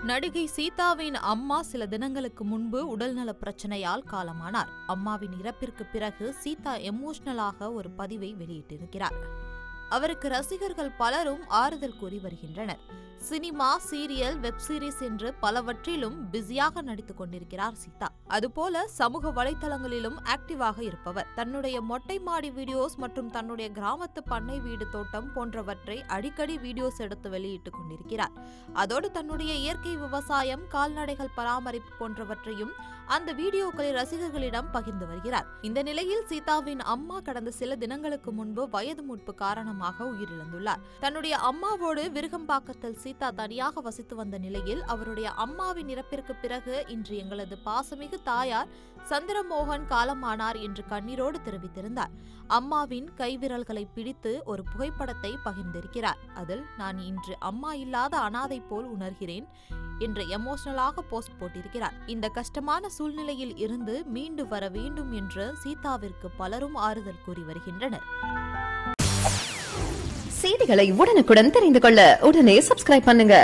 நடிகை சீதாவின் அம்மா சில தினங்களுக்கு முன்பு உடல்நல பிரச்சனையால் காலமானார். அம்மாவின் இறப்பிற்கு பிறகு சீதா எமோஷனலாக ஒரு பதிவை வெளியிட்டிருக்கிறார். அவருக்கு ரசிகர்கள் பலரும் ஆறுதல் கூறி வருகின்றனர். சினிமா, சீரியல், வெப் சீரிஸ் என்று பலவற்றிலும் பிஸியாக நடித்துக் கொண்டிருக்கிறார் சீதா. அதுபோல சமூக வலைதளங்களிலும் ஆக்டிவாக இருப்பவர். தன்னுடைய மொட்டை மாடி வீடியோஸ் மற்றும் தன்னுடைய கிராமத்து பண்ணை வீடு தோட்டம் போன்றவற்றை அடிக்கடி வீடியோஸ் எடுத்து வெளியிட்டுக் கொண்டிருக்கிறார். அதோடு தன்னுடைய இயற்கை விவசாயம், கால்நடைகள் பராமரிப்பு போன்றவற்றையும் அந்த வீடியோக்களை ரசிகர்களிடம் பகிர்ந்து வருகிறார். இந்த நிலையில் சீதாவின் அம்மா கடந்த சில தினங்களுக்கு முன்பு வயது மூப்பு காரணமாக உயிரிழந்துள்ளார். தன்னுடைய அம்மாவோடு விருகம்பாக்கத்தில் சீதா தனியாக வசித்து வந்த நிலையில் அவருடைய அம்மாவின் இறப்பிற்கு பிறகு இன்று எங்களது பாசமிகு தாயார் சந்திரமோகன் காலமானார் என்று கண்ணீரோடு தெரிவித்திருந்தார். அம்மாவின் கைவிரல்களை பிடித்து ஒரு புகைப்படத்தை பகிர்ந்திருக்கிறார். அதில் நான் இன்று அம்மா இல்லாத அனாதை போல் உணர்கிறேன் என்று எமோஷனலாக போஸ்ட் போட்டிருக்கிறார். இந்த கஷ்டமான சூழ்நிலையில் இருந்து மீண்டு வர வேண்டும் என்று சீதாவிற்கு பலரும் ஆறுதல் கூறி வருகின்றனர். செய்திகளை உடனுக்குடன் தெரிந்து கொள்ள உடனே சப்ஸ்கிரைப் பண்ணுங்க.